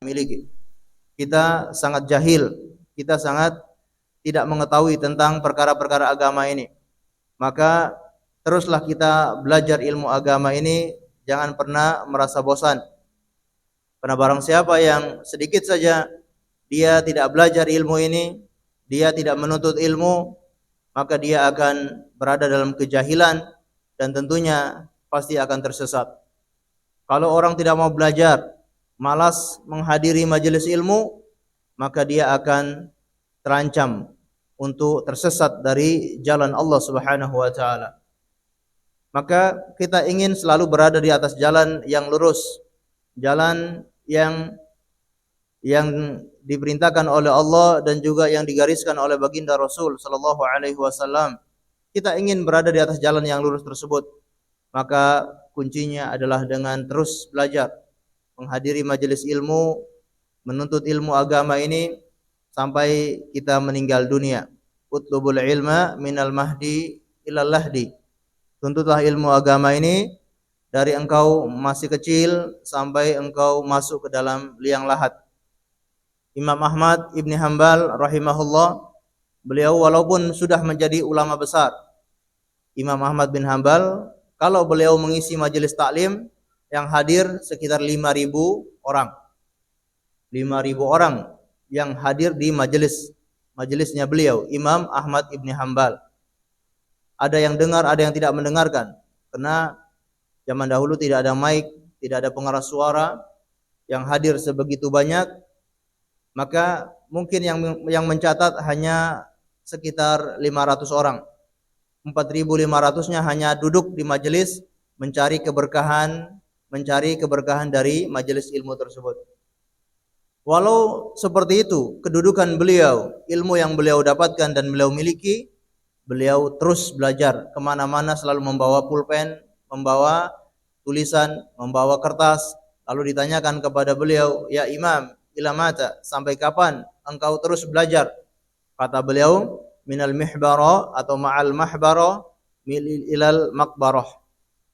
miliki. Kita sangat jahil, kita sangat tidak mengetahui tentang perkara-perkara agama ini. Maka teruslah kita belajar ilmu agama ini, jangan pernah merasa bosan. Karena barang siapa yang sedikit saja dia tidak belajar ilmu ini, dia tidak menuntut ilmu, maka dia akan berada dalam kejahilan dan tentunya pasti akan tersesat. Kalau orang tidak mau belajar, malas menghadiri majelis ilmu, maka dia akan terancam untuk tersesat dari jalan Allah Subhanahu wa taala. Maka kita ingin selalu berada di atas jalan yang lurus, jalan yang diperintahkan oleh Allah dan juga yang digariskan oleh baginda Rasul sallallahu alaihi wasallam. Kita ingin berada di atas jalan yang lurus tersebut. Maka kuncinya adalah dengan terus belajar, menghadiri majelis ilmu, menuntut ilmu agama ini sampai kita meninggal dunia. Utlubul ilma minal mahdi ilal lahdi. Tuntutlah ilmu agama ini dari engkau masih kecil sampai engkau masuk ke dalam liang lahat. Imam Ahmad Ibn Hanbal rahimahullah, beliau walaupun sudah menjadi ulama besar, Imam Ahmad bin Hanbal, kalau beliau mengisi majelis taklim yang hadir sekitar 5.000 orang. 5.000 orang yang hadir di majelisnya beliau, Imam Ahmad Ibn Hanbal. Ada yang dengar, ada yang tidak mendengarkan. Karena zaman dahulu tidak ada mic, tidak ada pengeras suara, yang hadir sebegitu banyak, maka mungkin yang mencatat hanya sekitar 500 orang. 4.500-nya hanya duduk di majelis mencari keberkahan dari majelis ilmu tersebut. Walau seperti itu kedudukan beliau, ilmu yang beliau dapatkan dan beliau miliki, beliau terus belajar kemana-mana, selalu membawa pulpen, membawa tulisan, membawa kertas. Lalu ditanyakan kepada beliau, ya Imam, ila mata, sampai kapan engkau terus belajar? Kata beliau, minal mihbara atau ma'al mahbara ilal makbarah.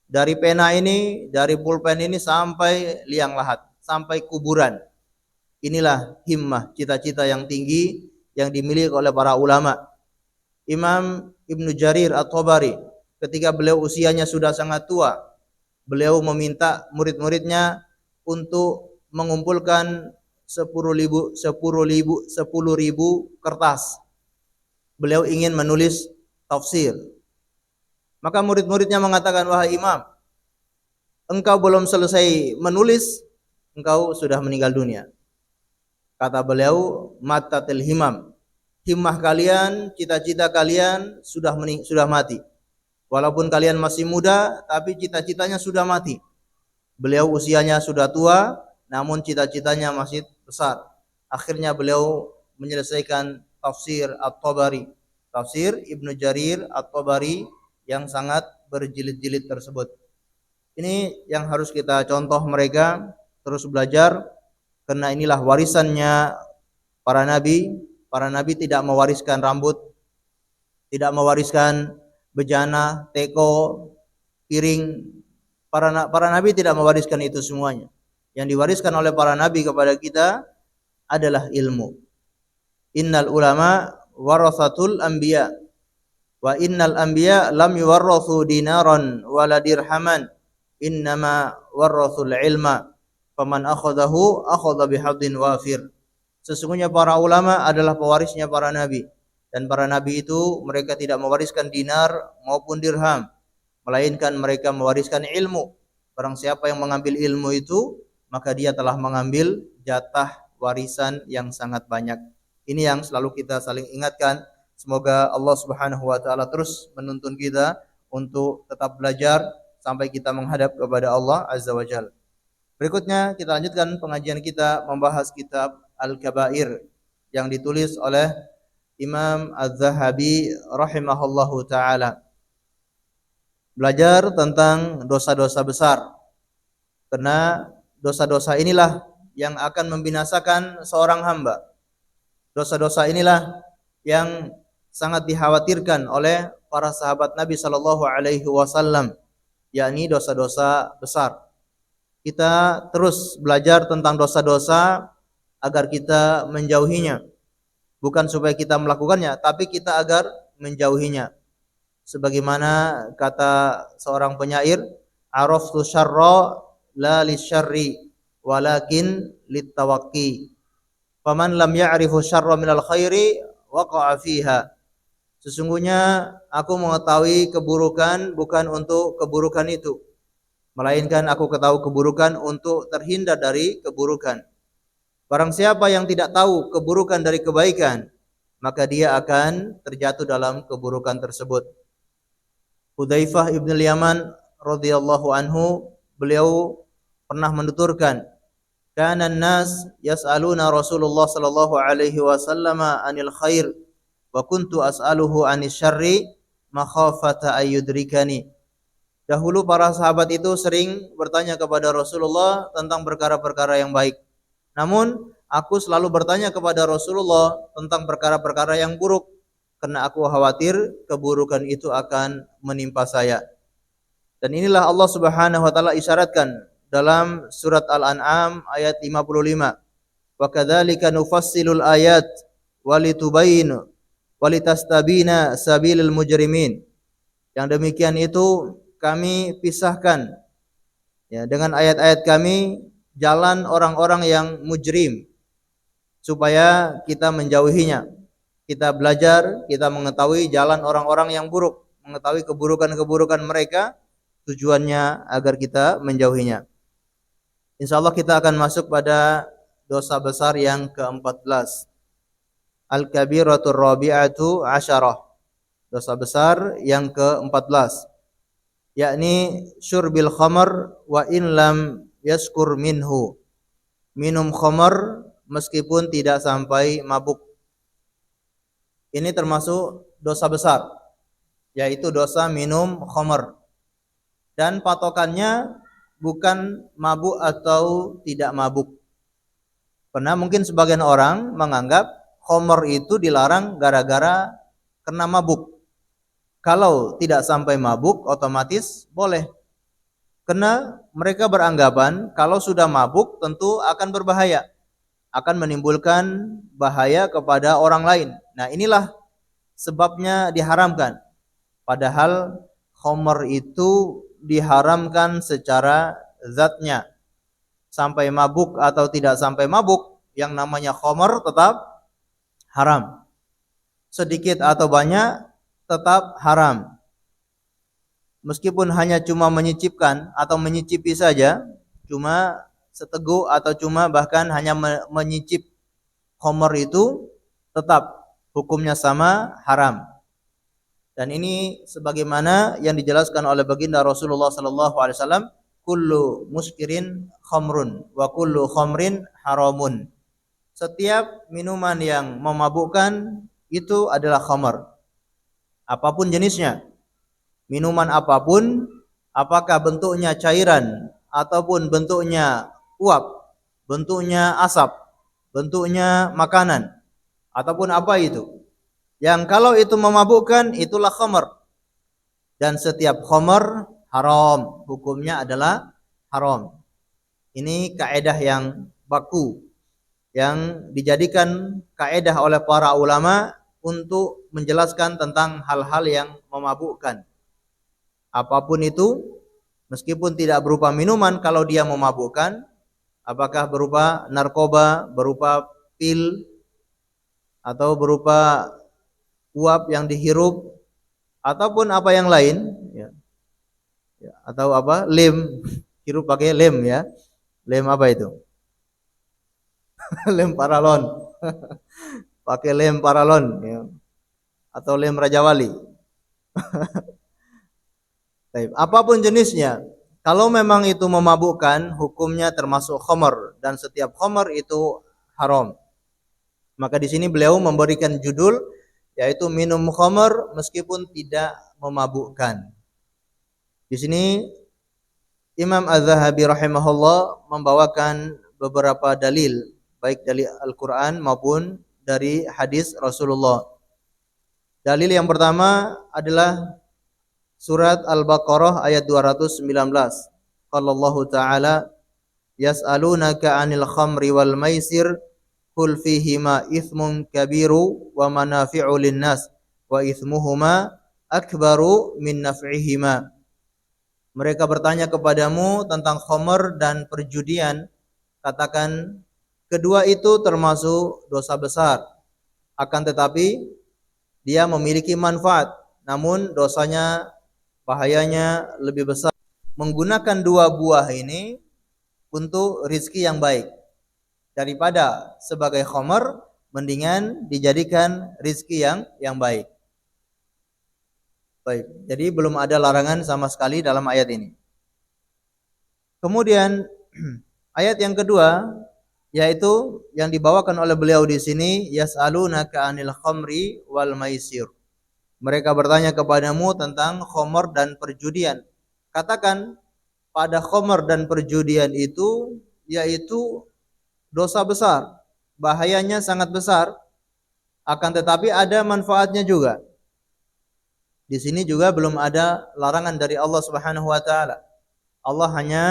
Dari pena ini, dari pulpen ini sampai liang lahat, sampai kuburan. Inilah himmah, cita-cita yang tinggi yang dimiliki oleh para ulama. Imam Ibnu Jarir At-Tabari, ketika beliau usianya sudah sangat tua, beliau meminta murid-muridnya untuk mengumpulkan 10.000 kertas. Beliau ingin menulis tafsir. Maka murid-muridnya mengatakan, wahai Imam, engkau belum selesai menulis, engkau sudah meninggal dunia. Kata beliau, matatil himam. Himmah kalian, cita-cita kalian sudah mati. Walaupun kalian masih muda, tapi cita-citanya sudah mati. Beliau usianya sudah tua, namun cita-citanya masih besar. Akhirnya beliau menyelesaikan tafsir At-Tabari, tafsir Ibnu Jarir At-Tabari yang sangat berjilid-jilid tersebut. Ini yang harus kita contoh mereka, terus belajar, karena inilah warisannya para nabi. Para nabi tidak mewariskan rambut, tidak mewariskan bejana, teko, piring. Para nabi tidak mewariskan itu semuanya. Yang diwariskan oleh para nabi kepada kita adalah ilmu. Innal ulama warasatul anbiya wa innal anbiya lam yuwarrathu dinaran wala dirhaman, innama warrathul ilma faman akhadahu akhadha bihadin wafir. Sesungguhnya para ulama adalah pewarisnya para nabi, dan para nabi itu mereka tidak mewariskan dinar maupun dirham, melainkan mereka mewariskan ilmu. Barang siapa yang mengambil ilmu itu, maka dia telah mengambil jatah warisan yang sangat banyak. Ini yang selalu kita saling ingatkan. Semoga Allah Subhanahu wa taala terus menuntun kita untuk tetap belajar sampai kita menghadap kepada Allah Azza wa Jalla. Berikutnya kita lanjutkan pengajian kita membahas kitab Al-Kabair yang ditulis oleh Imam Az-Zahabi rahimahullahu taala. Belajar tentang dosa-dosa besar. Karena dosa-dosa inilah yang akan membinasakan seorang hamba. Dosa-dosa inilah yang sangat dikhawatirkan oleh para sahabat Nabi sallallahu alaihi wasallam, yakni dosa-dosa besar. Kita terus belajar tentang dosa-dosa agar kita menjauhinya. Bukan supaya kita melakukannya, tapi kita agar menjauhinya. Sebagaimana kata seorang penyair, araftu syarra la lisyarri walakin littawaqqi. Faman lam ya'rifu syarra minal khairi waqa'a fiha. Sesungguhnya aku mengetahui keburukan bukan untuk keburukan itu, melainkan aku ketahui keburukan untuk terhindar dari keburukan. Barang siapa yang tidak tahu keburukan dari kebaikan, maka dia akan terjatuh dalam keburukan tersebut. Hudzaifah ibn al-Yaman radhiyallahu anhu, beliau pernah menuturkan, kana an-nas yas'aluna Rasulullah sallallahu alaihi wasallam anil khair wa kuntu as'aluhu anis syarri makhafata ayyudrikani. Dahulu para sahabat itu sering bertanya kepada Rasulullah tentang perkara-perkara yang baik. Namun aku selalu bertanya kepada Rasulullah tentang perkara-perkara yang buruk, karena aku khawatir keburukan itu akan menimpa saya. Dan inilah Allah Subhanahu wa taala isyaratkan dalam surat Al-An'am ayat 55. Wa kadzalika nufassilul ayat walitubayyinu walitastabina sabilul mujrimin. Yang demikian itu kami pisahkan ya dengan ayat-ayat kami jalan orang-orang yang mujrim supaya kita menjauhinya. Kita belajar, kita mengetahui jalan orang-orang yang buruk, mengetahui keburukan-keburukan mereka, tujuannya agar kita menjauhinya. Insyaallah kita akan masuk pada dosa besar yang ke-14. Al-kabiratur rabi'atu asyarah. Dosa besar yang ke-14, yakni syurbil khamar wa in lam yaskur minhu. Minum khamar meskipun tidak sampai mabuk. Ini termasuk dosa besar, yaitu dosa minum khamar. Dan patokannya bukan mabuk atau tidak mabuk. Karena mungkin sebagian orang menganggap khamar itu dilarang gara-gara kena mabuk. Kalau tidak sampai mabuk otomatis boleh. Karena mereka beranggapan kalau sudah mabuk tentu akan berbahaya, akan menimbulkan bahaya kepada orang lain. Nah, inilah sebabnya diharamkan. Padahal khamar itu diharamkan secara zatnya. Sampai mabuk atau tidak sampai mabuk, yang namanya khamar tetap haram. Sedikit atau banyak tetap haram. Meskipun hanya cuma menyicipkan atau menyicipi saja, cuma seteguk atau cuma bahkan hanya menyicip khamar itu, tetap hukumnya sama, haram. Dan ini sebagaimana yang dijelaskan oleh baginda Rasulullah sallallahu alaihi wasallam, kullu muskirin khamrun wa kullu khamrin haramun. Setiap minuman yang memabukkan itu adalah khamar. Apapun jenisnya. Minuman apapun, apakah bentuknya cairan ataupun bentuknya uap, bentuknya asap, bentuknya makanan, ataupun apa itu. Yang kalau itu memabukkan itulah khamar. Dan setiap khamar haram, hukumnya adalah haram. Ini kaidah yang baku, yang dijadikan kaidah oleh para ulama untuk menjelaskan tentang hal-hal yang memabukkan. Apapun itu, meskipun tidak berupa minuman, kalau dia memabukkan, apakah berupa narkoba, berupa pil, atau berupa uap yang dihirup, ataupun apa yang lain, ya. Atau apa, lem, hirup pakai lem ya, lem apa itu? Lem paralon, pakai lem paralon, ya. Atau lem Raja Wali. Apapun jenisnya, kalau memang itu memabukkan, hukumnya termasuk khamar, dan setiap khamar itu haram. Maka di sini beliau memberikan judul, yaitu minum khamar meskipun tidak memabukkan. Di sini Imam Az-Zahabi rahimahullah membawakan beberapa dalil, baik dari Al-Quran maupun dari hadis Rasulullah. Dalil yang pertama adalah surat Al-Baqarah ayat 219. Qala Allah Ta'ala, yas'alunaka 'anil khamri wal maisir qul fihima ithmun kabiru wa manafi'u linnas wa ithmuhuma akbaru min naf'ihima. Mereka bertanya kepadamu tentang khamr dan perjudian, katakan kedua itu termasuk dosa besar, akan tetapi dia memiliki manfaat, namun dosanya, bahayanya lebih besar. Menggunakan dua buah ini untuk rizki yang baik, daripada sebagai khamr, mendingan dijadikan rizki yang baik. Baik, jadi belum ada larangan sama sekali dalam ayat ini. Kemudian ayat yang kedua, yaitu yang dibawakan oleh beliau di sini, yas'alunaka 'anil khamri wal maisir. Mereka bertanya kepadamu tentang khamr dan perjudian. Katakan, pada khamr dan perjudian itu yaitu dosa besar, bahayanya sangat besar, akan tetapi ada manfaatnya juga. Di sini juga belum ada larangan dari Allah Subhanahu wa taala. Allah hanya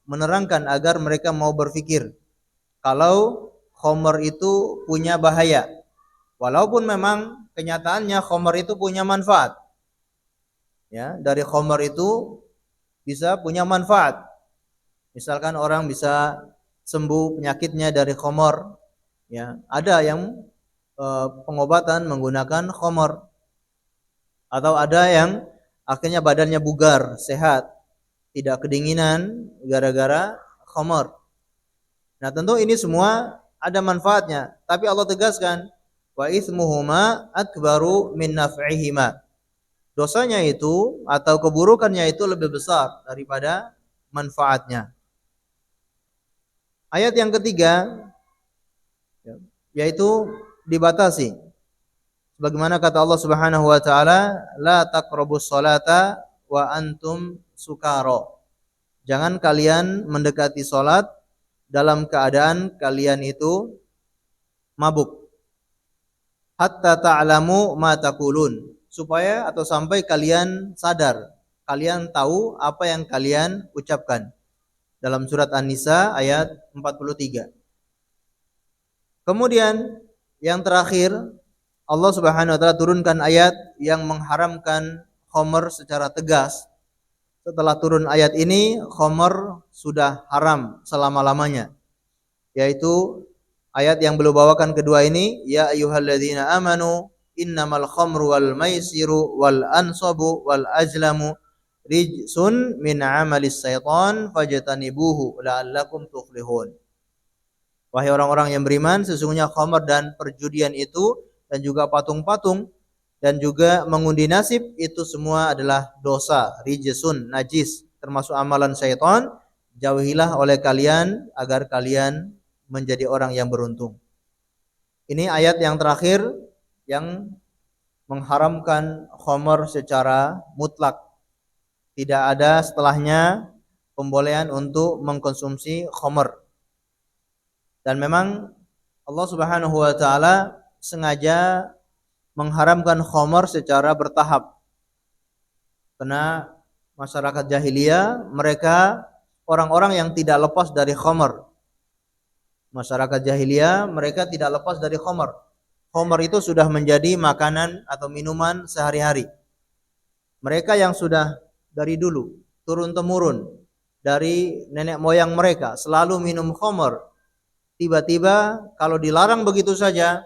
menerangkan agar mereka mau berpikir kalau khamr itu punya bahaya. Walaupun memang kenyataannya khamr itu punya manfaat. Ya, dari khamr itu bisa punya manfaat. Misalkan orang bisa sembuh penyakitnya dari khamr. Ya, ada yang pengobatan menggunakan khamr. Atau ada yang akhirnya badannya bugar, sehat, tidak kedinginan gara-gara khamr. Nah, tentu ini semua ada manfaatnya, tapi Allah tegaskan, wa itsmuhuma akbaru min naf'ihima. Dosanya itu atau keburukannya itu lebih besar daripada manfaatnya. Ayat yang ketiga yaitu dibatasi. Sebagaimana kata Allah Subhanahu wa taala, la taqrabus salata wa antum sukara. Jangan kalian mendekati salat dalam keadaan kalian itu mabuk. Hatta ta'lamu ma taqulun, supaya atau sampai kalian sadar, kalian tahu apa yang kalian ucapkan. Dalam surat An-Nisa ayat 43. Kemudian yang terakhir, Allah Subhanahu wa taala turunkan ayat yang mengharamkan khamr secara tegas. Setelah turun ayat ini, khamr sudah haram selama-lamanya. Yaitu ayat yang beliau bawakan kedua ini, ya ayyuhalladzina amanu innamal khamru wal maisiru wal ansabu wal azlamu rijsun min amalis syaitan fajtanibuhu la'allakum tuflihun. Wahai orang-orang yang beriman, sesungguhnya khamr dan perjudian itu dan juga patung-patung dan juga mengundi nasib itu semua adalah dosa, rijsun, najis, termasuk amalan syaitan. Jauhilah oleh kalian agar kalian menjadi orang yang beruntung. Ini ayat yang terakhir yang mengharamkan khamr secara mutlak. Tidak ada setelahnya pembolehan untuk mengkonsumsi khamr. Dan memang Allah Subhanahu wa taala sengaja mengharamkan khamr secara bertahap. Karena masyarakat jahiliyah mereka orang-orang yang tidak lepas dari khamr. Masyarakat jahiliyah mereka tidak lepas dari khamr. Khamr itu sudah menjadi makanan atau minuman sehari-hari. Mereka yang sudah dari dulu turun temurun dari nenek moyang mereka selalu minum khamr. Tiba-tiba kalau dilarang begitu saja,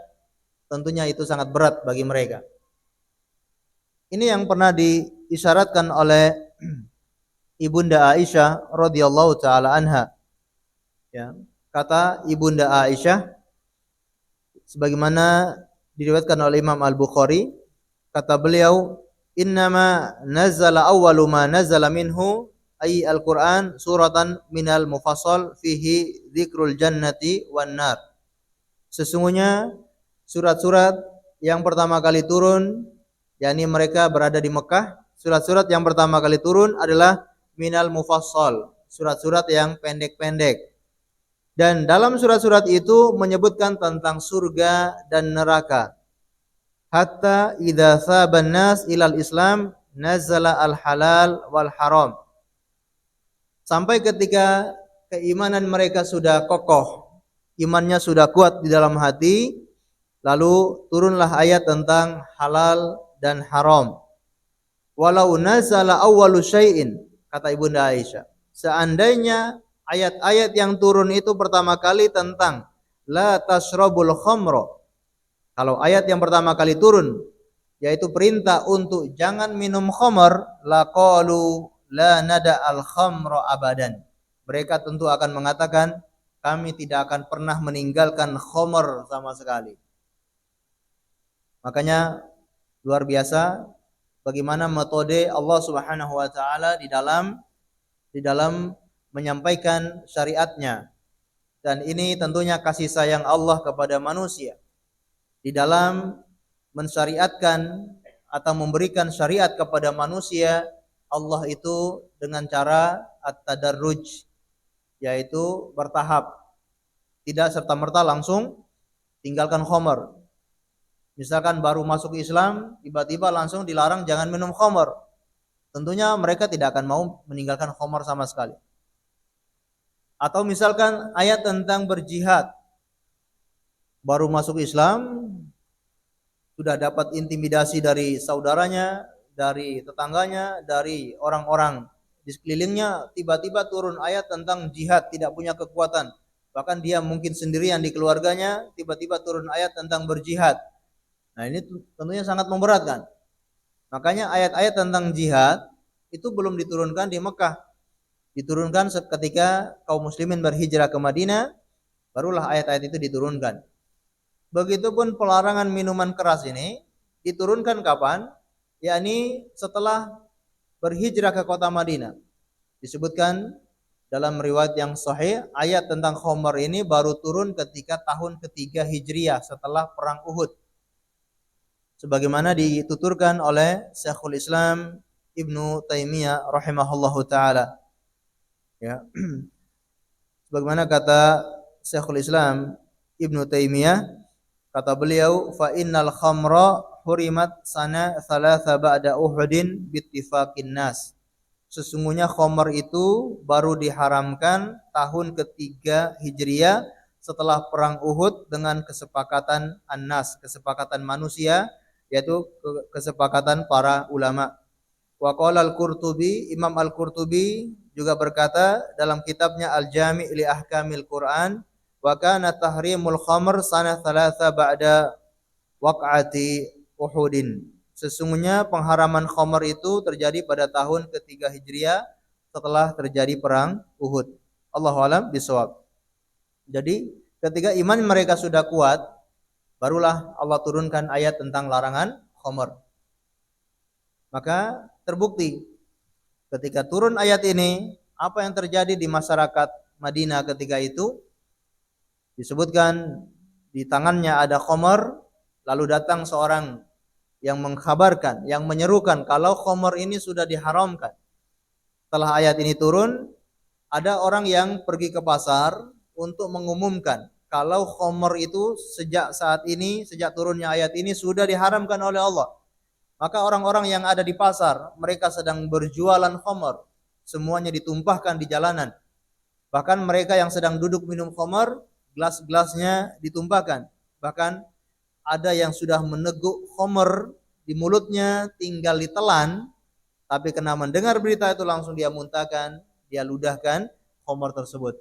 tentunya itu sangat berat bagi mereka. Ini yang pernah diisyaratkan oleh Ibunda Aisyah radhiyallahu taala anha. Ya, kata Ibunda Aisyah sebagaimana diriwayatkan oleh Imam Al-Bukhari, kata beliau, innama nazala awwalu ma nazala minhu ay al-Qur'an suratan minal mufassal fihi dzikrul jannati wan nar. Sesungguhnya surat-surat yang pertama kali turun, yakni mereka berada di Mekah, surat-surat yang pertama kali turun adalah minal mufassal, surat-surat yang pendek-pendek. Dan dalam surat-surat itu menyebutkan tentang surga dan neraka. Hatta idza saban nas ilal Islam nazala al-halal wal haram. Sampai ketika keimanan mereka sudah kokoh imannya sudah kuat di dalam hati, lalu turunlah ayat tentang halal dan haram. Walau nazala awwalu syai'in, kata Ibunda Aisyah, seandainya ayat-ayat yang turun itu pertama kali tentang la tasrabul khamra. Kalau ayat yang pertama kali turun yaitu perintah untuk jangan minum khamar, laqalu la nada al khamra abadan. Mereka tentu akan mengatakan kami tidak akan pernah meninggalkan khamar sama sekali. Makanya luar biasa bagaimana metode Allah Subhanahu wa taala di dalam menyampaikan syariatnya. Dan ini tentunya kasih sayang Allah kepada manusia di dalam mensyariatkan atau memberikan syariat kepada manusia. Allah itu dengan cara at-tadarruj, yaitu bertahap, tidak serta-merta langsung tinggalkan khamar. Misalkan baru masuk Islam, tiba-tiba langsung dilarang jangan minum khamar. Tentunya mereka tidak akan mau meninggalkan khamar sama sekali. Atau misalkan ayat tentang berjihad, baru masuk Islam, sudah dapat intimidasi dari saudaranya, dari tetangganya, dari orang-orang di sekelilingnya, tiba-tiba turun ayat tentang jihad, tidak punya kekuatan. Bahkan dia mungkin sendirian di keluarganya, tiba-tiba turun ayat tentang berjihad. Nah, ini tentunya sangat memberatkan. Makanya ayat-ayat tentang jihad itu belum diturunkan di Mekah. Diturunkan ketika kaum muslimin berhijrah ke Madinah, barulah ayat-ayat itu diturunkan. Begitupun pelarangan minuman keras ini diturunkan kapan? Yakni setelah berhijrah ke kota Madinah. Disebutkan dalam riwayat yang sahih, ayat tentang khamar ini baru turun ketika tahun ketiga Hijriah setelah perang Uhud. Sebagaimana dituturkan oleh Syekhul Islam Ibnu Taimiyah rahimahullahu taala. Ya. Sebagaimana kata Syekhul Islam Ibnu Taimiyah, kata beliau, fa innal khamra hurimat sana thalatha ba'da Uhudin bittifaqin nas. Sesungguhnya khamar itu baru diharamkan tahun ketiga Hijriah setelah perang Uhud dengan kesepakatan an-nas, kesepakatan manusia, yaitu kesepakatan para ulama. Wa qala al-Qurtubi, Imam Al-Qurtubi juga berkata dalam kitabnya Al-Jami' li Ahkamil Quran, wa kana tahrimul khamr sanah thalatha ba'da waq'ati Uhudin. Sesungguhnya pengharaman khamr itu terjadi pada tahun ketiga Hijriah setelah terjadi perang Uhud. Allahu a'lam bishawab. Jadi ketika iman mereka sudah kuat, barulah Allah turunkan ayat tentang larangan khamr. Maka terbukti ketika turun ayat ini, apa yang terjadi di masyarakat Madinah ketika itu? Disebutkan di tangannya ada khamr, lalu datang seorang yang mengkhabarkan, yang menyerukan kalau khamr ini sudah diharamkan. Setelah ayat ini turun, ada orang yang pergi ke pasar untuk mengumumkan kalau khamr itu sejak saat ini, sejak turunnya ayat ini sudah diharamkan oleh Allah. Maka orang-orang yang ada di pasar, mereka sedang berjualan khamr, semuanya ditumpahkan di jalanan. Bahkan mereka yang sedang duduk minum khamr, gelas-gelasnya ditumpahkan. Bahkan ada yang sudah meneguk khamr di mulutnya, tinggal ditelan, tapi kena mendengar berita itu langsung dia muntahkan, dia ludahkan khamr tersebut.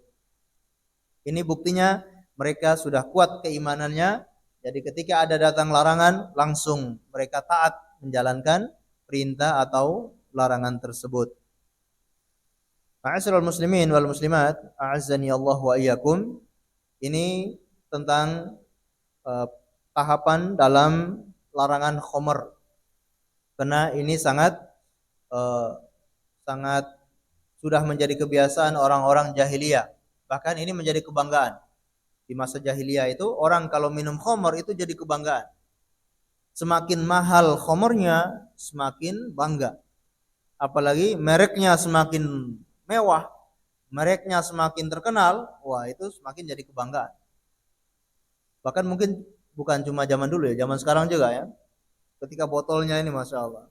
Ini buktinya mereka sudah kuat keimanannya. Jadi ketika ada datang larangan, langsung mereka taat menjalankan perintah atau larangan tersebut. Ma'asyiral muslimin wal muslimat, a'azzani Allah wa iyyakum. Ini tentang tahapan dalam larangan khamr. Karena ini sangat sudah menjadi kebiasaan orang-orang jahiliyah. Bahkan ini menjadi kebanggaan. Di masa jahiliyah itu orang kalau minum khamr itu jadi kebanggaan. Semakin mahal khamrnya, semakin bangga. Apalagi mereknya semakin mewah, mereknya semakin terkenal, wah itu semakin jadi kebanggaan. Bahkan mungkin bukan cuma zaman dulu ya, zaman sekarang juga ya. Ketika botolnya ini Masya Allah.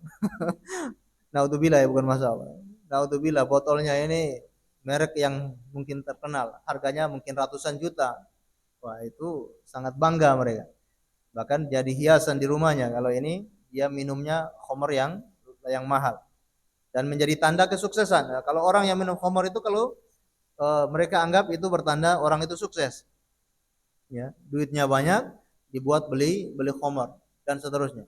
Naudzubillah ya, bukan masalah. Naudzubillah, botolnya ini merek yang mungkin terkenal, harganya mungkin ratusan juta. Wah, itu sangat bangga mereka. Bahkan jadi hiasan di rumahnya kalau ini dia minumnya khamr yang mahal dan menjadi tanda kesuksesan. Nah, kalau orang yang minum khamr itu kalau mereka anggap itu bertanda orang itu sukses. Ya, duitnya banyak, dibuat beli khamr dan seterusnya.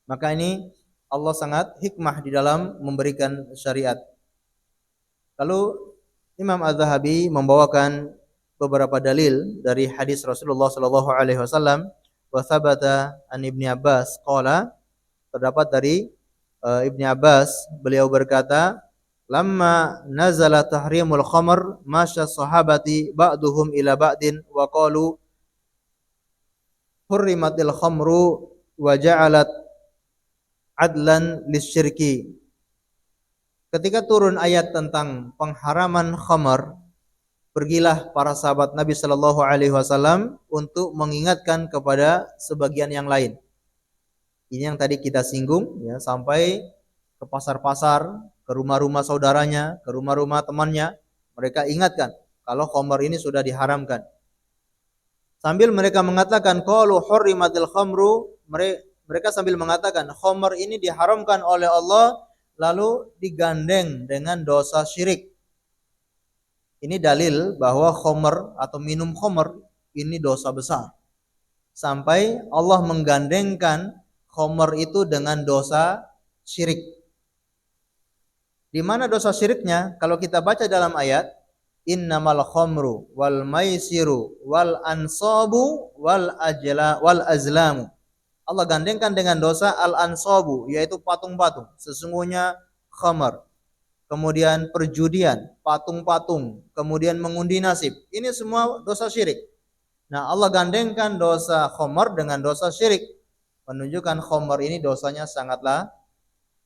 Maka ini Allah sangat hikmah di dalam memberikan syariat. Lalu Imam Az-Zahabi membawakan beberapa dalil dari hadis Rasulullah sallallahu alaihi wasallam, wa thabata an Ibnu Abbas qala, terdapat dari Ibnu Abbas beliau berkata, lamma nazala tahrimul khamr masya sahabati ba'duhum ila ba'din wa qalu hurrimatil khamru wa ja'alat adlan lisyirki. Ketika turun ayat tentang pengharaman khamar, pergilah para sahabat Nabi sallallahu alaihi wasallam untuk mengingatkan kepada sebagian yang lain. Ini yang tadi kita singgung ya, sampai ke pasar-pasar, ke rumah-rumah saudaranya, ke rumah-rumah temannya, mereka ingatkan kalau khamar ini sudah diharamkan. Sambil mereka mengatakan qalu hurrimatil khamru, mereka sambil mengatakan khamar ini diharamkan oleh Allah, lalu digandeng dengan dosa syirik. Ini dalil bahwa khamr atau minum khamr ini dosa besar. Sampai Allah menggandengkan khamr itu dengan dosa syirik. Di mana dosa syiriknya? Kalau kita baca dalam ayat, innamal khamru wal maisiru wal ansabu wal azlamu. Allah gandengkan dengan dosa al-ansabu, yaitu patung-patung. Sesungguhnya khamar, kemudian perjudian, patung-patung, kemudian mengundi nasib. Ini semua dosa syirik. Nah, Allah gandengkan dosa khamar dengan dosa syirik, menunjukkan khamar ini dosanya sangatlah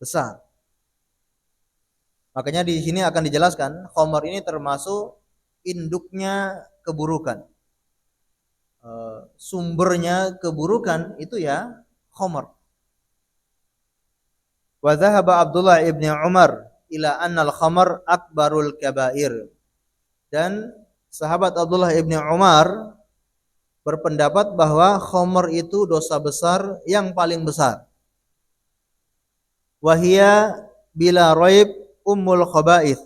besar. Makanya di sini akan dijelaskan khamar ini termasuk induknya keburukan. Sumbernya keburukan itu ya khamr. Wa dhahaba Abdullah ibn Umar ila anna al-khamr akbarul kabair. Dan sahabat Abdullah ibn Umar berpendapat bahwa khamr itu dosa besar yang paling besar. Wa hiya bila raib ummul khaba'ith.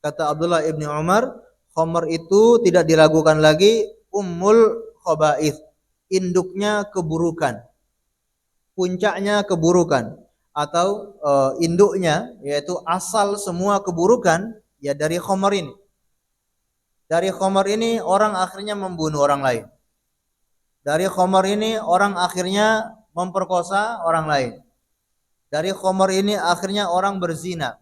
Kata Abdullah ibn Umar, khamr itu tidak diragukan lagi ummul khaba'ith, induknya keburukan, puncaknya keburukan, atau induknya yaitu asal semua keburukan ya dari khamar ini. Dari khamar ini orang akhirnya membunuh orang lain. Dari khamar ini orang akhirnya memperkosa orang lain. Dari khamar ini akhirnya orang berzina.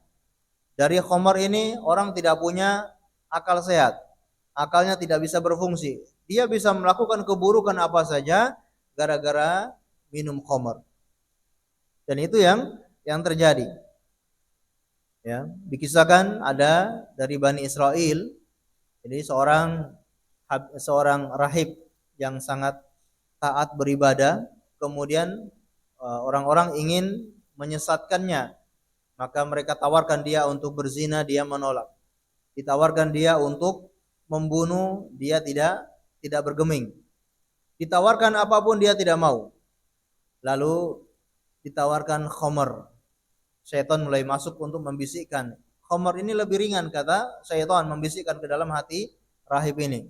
Dari khamar ini orang tidak punya akal sehat. Akalnya tidak bisa berfungsi. Dia bisa melakukan keburukan apa saja gara-gara minum khamr. Dan itu yang terjadi. Ya, dikisahkan ada dari Bani Israel. Jadi seorang rahib yang sangat taat beribadah, kemudian orang-orang ingin menyesatkannya. Maka mereka tawarkan dia untuk berzina, dia menolak. Ditawarkan dia untuk membunuh, dia tidak bergeming. Ditawarkan apapun dia tidak mau. Lalu ditawarkan khamr. Syaitan mulai masuk untuk membisikkan. Khamr ini lebih ringan, kata syaitan, membisikkan ke dalam hati rahib ini.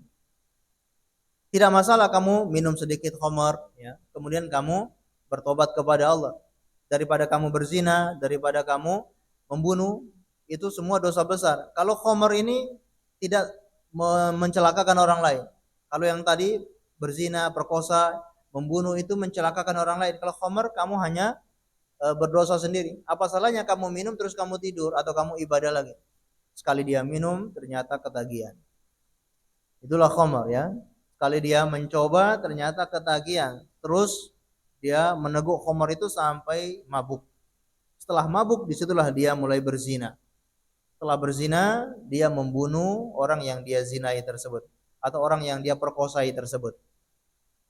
Tidak masalah kamu minum sedikit khamr, ya. Kemudian kamu bertobat kepada Allah. Daripada kamu berzina, daripada kamu membunuh, itu semua dosa besar. Kalau khamr ini tidak mencelakakan orang lain. Kalau yang tadi berzina, perkosa, membunuh itu mencelakakan orang lain. Kalau khamr kamu hanya berdosa sendiri. Apa salahnya kamu minum terus kamu tidur atau kamu ibadah lagi? Sekali dia minum ternyata ketagihan. Itulah khamr ya. Sekali dia mencoba ternyata ketagihan. Terus dia meneguk khamr itu sampai mabuk. Setelah mabuk disitulah dia mulai berzina. Setelah berzina, dia membunuh orang yang dia zinai tersebut atau orang yang dia perkosai tersebut.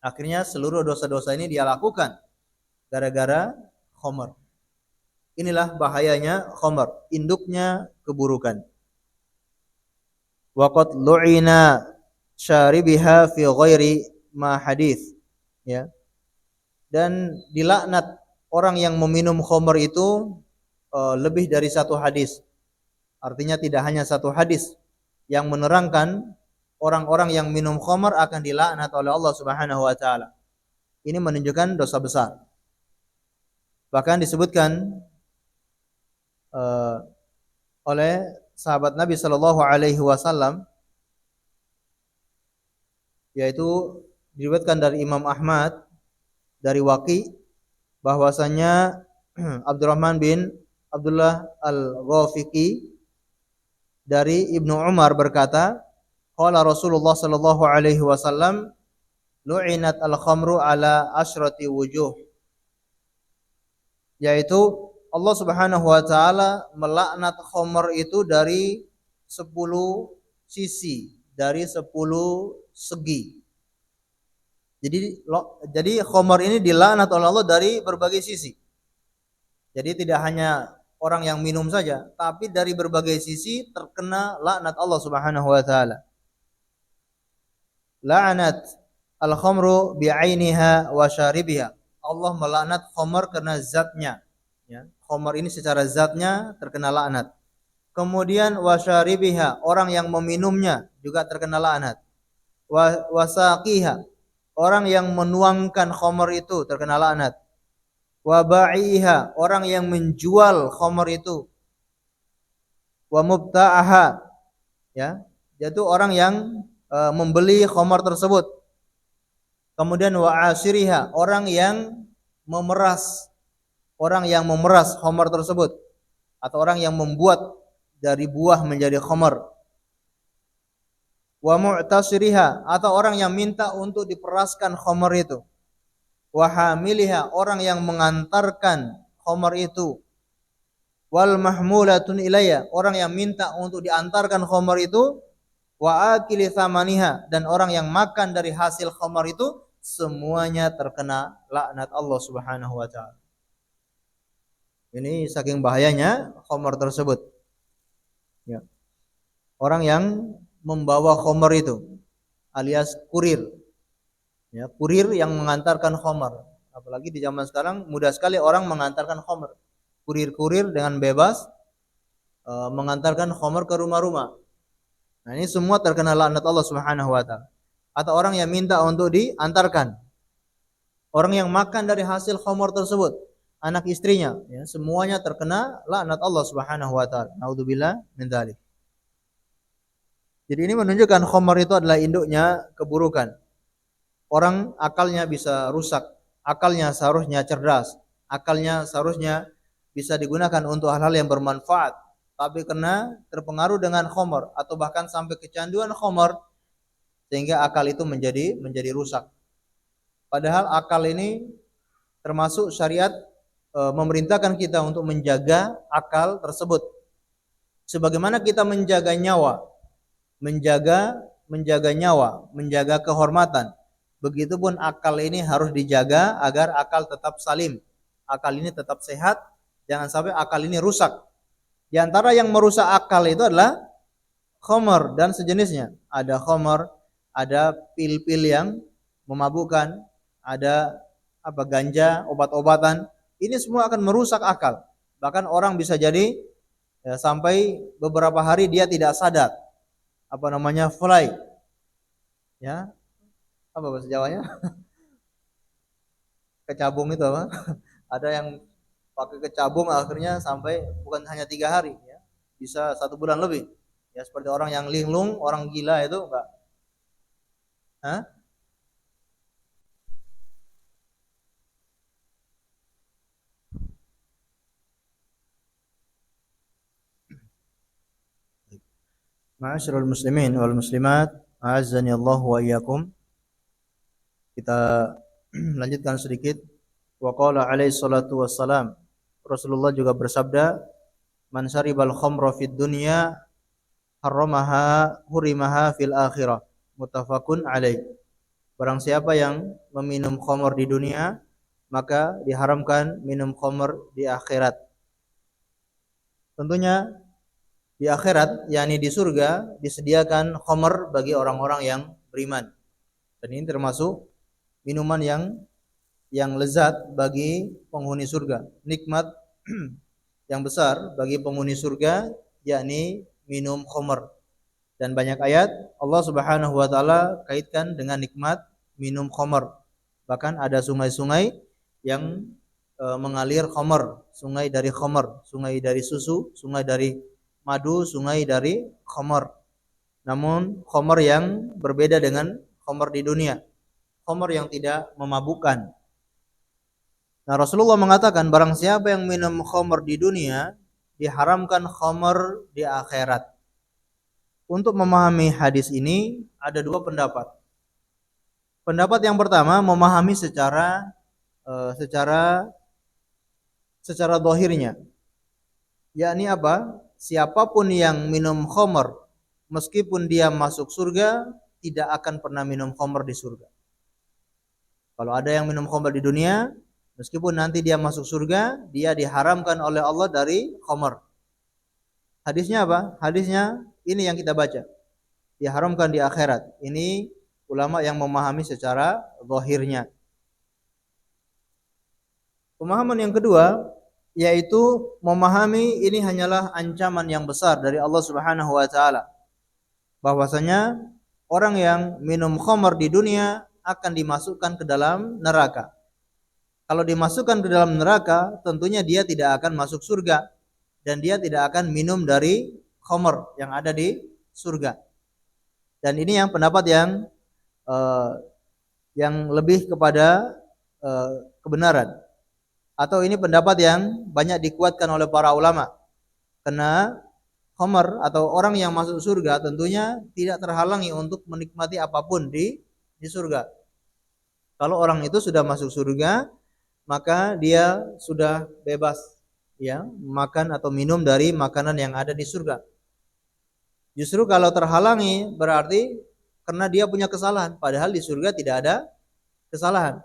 Akhirnya seluruh dosa-dosa ini dia lakukan gara-gara khamr. Inilah bahayanya khamr, induknya keburukan. Waqad lu'ina syaribiha fi ghairi ma hadits, ya. Dan dilaknat orang yang meminum khamr itu lebih dari satu hadis. Artinya tidak hanya satu hadis yang menerangkan orang-orang yang minum khamr akan dilaknat oleh Allah Subhanahu wa taala. Ini menunjukkan dosa besar. Bahkan disebutkan oleh sahabat Nabi sallallahu alaihi wasallam, yaitu diriwayatkan dari Imam Ahmad dari Waqi bahwasanya Abdurrahman bin Abdullah Al-Ghafiqi dari Ibnu Umar berkata, qala Rasulullah sallallahu alaihi wasallam, lu'inat al-khamru ala asyrati wujuh. Yaitu Allah Subhanahu wa taala melaknat khamr itu dari 10 sisi, dari 10 segi. Jadi khamr ini dilaknat oleh Allah dari berbagai sisi. Jadi tidak hanya orang yang minum saja, tapi dari berbagai sisi terkena laknat Allah Subhanahu wa taala. La'anat al-khamru bi'ainiha wa syaribiha. Allah melaknat khamr karena zatnya, ya. Khamr ini secara zatnya terkena laknat. Kemudian wa syaribiha, orang yang meminumnya juga terkena laknat. Wa saqiha, orang yang menuangkan khamr itu terkena laknat. Wa ba'iha, orang yang menjual khamr itu. Wa mubta'aha, ya, yaitu orang yang membeli khamr tersebut. Kemudian wa asiriha, orang yang memeras khamr tersebut, atau orang yang membuat dari buah menjadi khamr. Wa mu'tasiriha, atau orang yang minta untuk diperaskan khamr itu. Wa hamiliha, orang yang mengantarkan khamr itu. Wal mahmulatun ilayya, orang yang minta untuk diantarkan khamr itu. Wa akili thamaniha, dan orang yang makan dari hasil khamr itu, semuanya terkena laknat Allah Subhanahu wa taala. Ini saking bahayanya khamr tersebut. Ya. Orang yang membawa khamr itu alias kurir. Ya, kurir yang mengantarkan khamr. Apalagi di zaman sekarang mudah sekali orang mengantarkan khamr. Kurir-kurir dengan bebas mengantarkan khamr ke rumah-rumah. Nah, ini semua terkena laknat Allah Subhanahu wa taala. Atau orang yang minta untuk diantarkan. Orang yang makan dari hasil khamr tersebut, anak istrinya, ya, semuanya terkena laknat Allah Subhanahu wa taala. Naudzubillah min dzalik. Jadi ini menunjukkan khamr itu adalah induknya keburukan. Orang akalnya bisa rusak, akalnya seharusnya cerdas, akalnya seharusnya bisa digunakan untuk hal-hal yang bermanfaat. Tapi karena terpengaruh dengan khamr atau bahkan sampai kecanduan khamr, sehingga akal itu menjadi rusak. Padahal akal ini termasuk syariat memerintahkan kita untuk menjaga akal tersebut. Sebagaimana kita menjaga nyawa, menjaga nyawa, menjaga kehormatan, begitupun akal ini harus dijaga agar akal tetap salim, akal ini tetap sehat, jangan sampai akal ini rusak. Di antara yang merusak akal itu adalah khamr dan sejenisnya. Ada khamr, ada pil-pil yang memabukkan, ada ganja, obat-obatan. Ini semua akan merusak akal. Bahkan orang bisa jadi ya, sampai beberapa hari dia tidak sadar. Fly. Ya. Apa bahasa Jawanya? Kecabung itu apa? Ada yang pakai kecabung akhirnya sampai bukan hanya 3 hari, ya, bisa 1 bulan lebih. Ya, seperti orang yang linglung, orang gila itu enggak. Hah? Ma'asyiral muslimin wal muslimat, a'azzani Allah wa iyyakum. Kita lanjutkan sedikit. Wa qala alaihi salatu wassalam, Rasulullah juga bersabda, man syaribal khamra fid dunya hurimaha fil akhirah. Muttafaqun alaih. Barang siapa yang meminum khamr di dunia, maka diharamkan minum khamr di akhirat. Tentunya di akhirat, yakni di surga, disediakan khamr bagi orang-orang yang beriman. Dan ini termasuk minuman yang lezat bagi penghuni surga, nikmat yang besar bagi penghuni surga, yakni minum khamr. Dan banyak ayat Allah Subhanahu wa taala kaitkan dengan nikmat minum khamr. Bahkan ada sungai-sungai yang mengalir khamr, sungai dari khamr, sungai dari susu, sungai dari madu, sungai dari khamr. Namun khamr yang berbeda dengan khamr di dunia, khamr yang tidak memabukkan. Nah, Rasulullah mengatakan barang siapa yang minum khamr di dunia, diharamkan khamr di akhirat. Untuk memahami hadis ini ada dua pendapat. Pendapat yang pertama memahami secara zahirnya. Yakni apa? Siapapun yang minum khamr meskipun dia masuk surga tidak akan pernah minum khamr di surga. Kalau ada yang minum khamr di dunia, meskipun nanti dia masuk surga, dia diharamkan oleh Allah dari khamr. Hadisnya apa? Hadisnya ini yang kita baca. Diharamkan di akhirat. Ini ulama yang memahami secara zahirnya. Pemahaman yang kedua yaitu memahami ini hanyalah ancaman yang besar dari Allah Subhanahu wa taala. Bahwasanya orang yang minum khamr di dunia akan dimasukkan ke dalam neraka. Kalau dimasukkan ke dalam neraka, tentunya dia tidak akan masuk surga dan dia tidak akan minum dari khamr yang ada di surga. Dan ini yang pendapat yang lebih kepada kebenaran. Atau ini pendapat yang banyak dikuatkan oleh para ulama. Karena khamr atau orang yang masuk surga tentunya tidak terhalangi untuk menikmati apapun di surga. Kalau orang itu sudah masuk surga, maka dia sudah bebas ya makan atau minum dari makanan yang ada di surga. Justru kalau terhalangi berarti karena dia punya kesalahan, padahal di surga tidak ada kesalahan.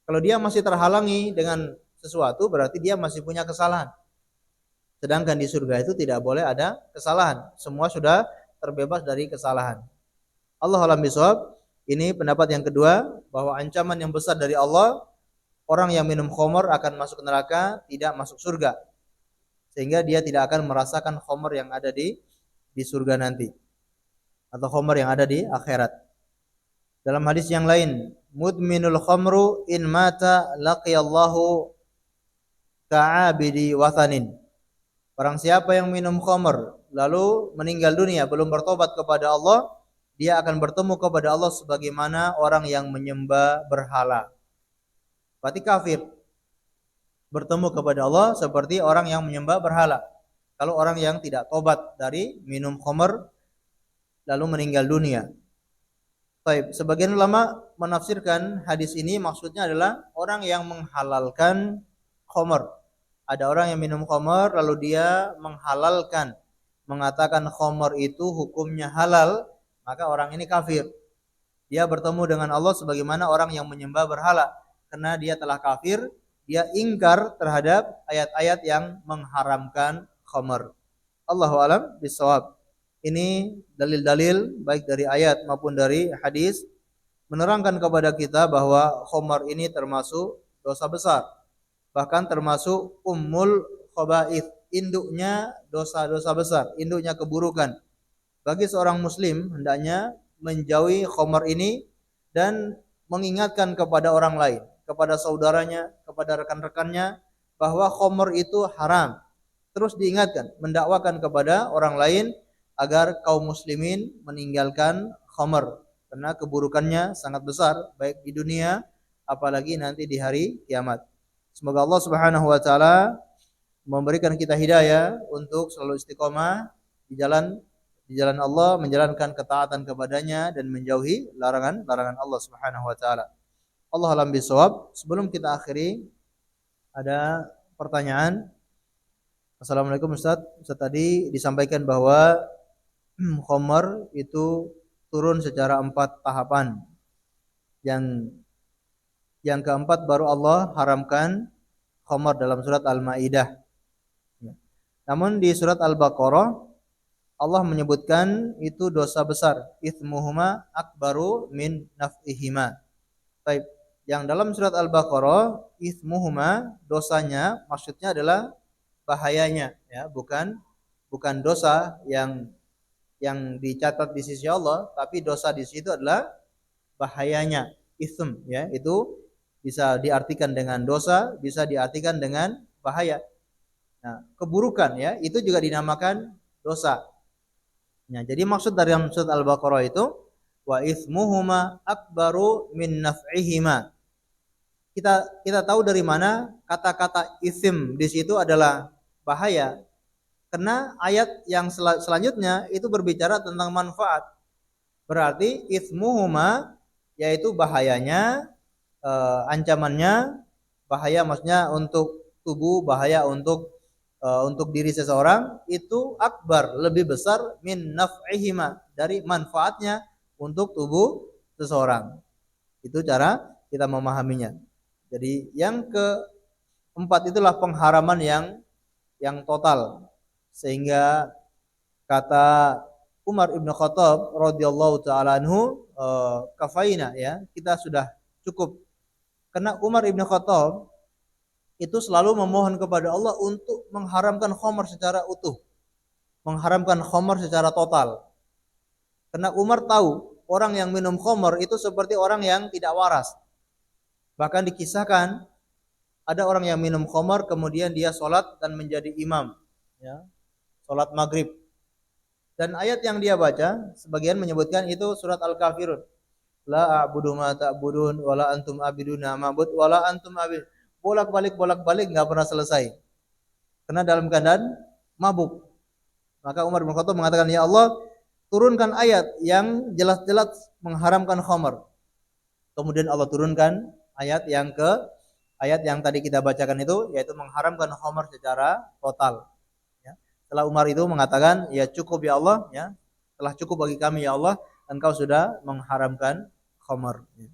Kalau dia masih terhalangi dengan sesuatu berarti dia masih punya kesalahan. Sedangkan di surga itu tidak boleh ada kesalahan. Semua sudah terbebas dari kesalahan. Allah a'lam bishawab. Ini pendapat yang kedua, bahwa ancaman yang besar dari Allah, orang yang minum khamr akan masuk neraka, tidak masuk surga. Sehingga dia tidak akan merasakan khamr yang ada di surga nanti. Atau khamr yang ada di akhirat. Dalam hadis yang lain, mudminul khamru in mata laqiyallahu ka'abidi wathanin. Barang siapa yang minum khamr lalu meninggal dunia belum bertobat kepada Allah, dia akan bertemu kepada Allah sebagaimana orang yang menyembah berhala. Berarti kafir. Bertemu kepada Allah seperti orang yang menyembah berhala. Kalau orang yang tidak tobat dari minum khamr lalu meninggal dunia. Baik, sebagian ulama menafsirkan hadis ini maksudnya adalah orang yang menghalalkan khamr. Ada orang yang minum khamr lalu dia menghalalkan, mengatakan khamr itu hukumnya halal, maka orang ini kafir. Dia bertemu dengan Allah sebagaimana orang yang menyembah berhala. Karena dia telah kafir, dia ingkar terhadap ayat-ayat yang mengharamkan khamr. Allahu a'lam bishawab. Ini dalil-dalil baik dari ayat maupun dari hadis menerangkan kepada kita bahwa khamr ini termasuk dosa besar. Bahkan termasuk ummul khaba'ith, induknya dosa-dosa besar, induknya keburukan. Bagi seorang muslim hendaknya menjauhi khamr ini dan mengingatkan kepada orang lain, kepada saudaranya, kepada rekan-rekannya bahwa khamr itu haram. Terus diingatkan, mendakwakan kepada orang lain agar kaum muslimin meninggalkan khamr karena keburukannya sangat besar baik di dunia apalagi nanti di hari kiamat. Semoga Allah Subhanahu wa taala memberikan kita hidayah untuk selalu istiqomah di jalan Allah, menjalankan ketaatan kepadanya dan menjauhi larangan-larangan Allah Subhanahu wa taala. Allah a'lam bishawab. Sebelum kita akhiri ada pertanyaan. Assalamualaikum Ustaz. Ustaz tadi disampaikan bahwa khamr itu turun secara 4 tahapan. Yang keempat baru Allah haramkan khamr dalam surat Al-Maidah. Namun di surat Al-Baqarah Allah menyebutkan itu dosa besar, itsmuhuma akbaru min naf'ihima. Baik, yang dalam surat Al-Baqarah itsmuhuma dosanya maksudnya adalah bahayanya ya, bukan dosa yang dicatat di sisi Allah, tapi dosa di situ adalah bahayanya, ism ya, itu bisa diartikan dengan dosa, bisa diartikan dengan bahaya. Nah, keburukan ya, itu juga dinamakan dosa. Nah, jadi maksud dari surat Al-Baqarah itu wa ismuhuma akbaru min naf'ihima. Kita tahu dari mana kata-kata isim di situ adalah bahaya. Karena ayat yang selanjutnya itu berbicara tentang manfaat. Berarti ismuhuma yaitu bahayanya, ancamannya, bahaya maksudnya untuk tubuh, bahaya untuk diri seseorang itu akbar, lebih besar min naf'ihima, dari manfaatnya untuk tubuh seseorang. Itu cara kita memahaminya. Jadi yang keempat itulah pengharaman yang total, sehingga kata Umar ibn Khattab radhiyallahu taala anhu, kafaina ya, kita sudah cukup. Karena Umar ibn Khattab itu selalu memohon kepada Allah untuk mengharamkan khamar secara utuh, mengharamkan khamar secara total. Karena Umar tahu orang yang minum khamar itu seperti orang yang tidak waras. Bahkan dikisahkan ada orang yang minum khamar kemudian dia sholat dan menjadi imam, ya, sholat maghrib. Dan ayat yang dia baca sebagian menyebutkan itu surat Al-Kafirun. La a'budu ma ta'budun wala antum abiduna ma'bud wala antum abid. Bolak-balik enggak pernah selesai. Karena dalam keadaan mabuk. Maka Umar bin Khattab mengatakan, "Ya Allah, turunkan ayat yang jelas-jelas mengharamkan khamar." Kemudian Allah turunkan ayat yang tadi kita bacakan itu, yaitu mengharamkan khamar secara total. Ya. Setelah Umar itu mengatakan, "Ya cukup ya Allah, ya. Telah cukup bagi kami ya Allah, Engkau sudah mengharamkan khamar." Ya.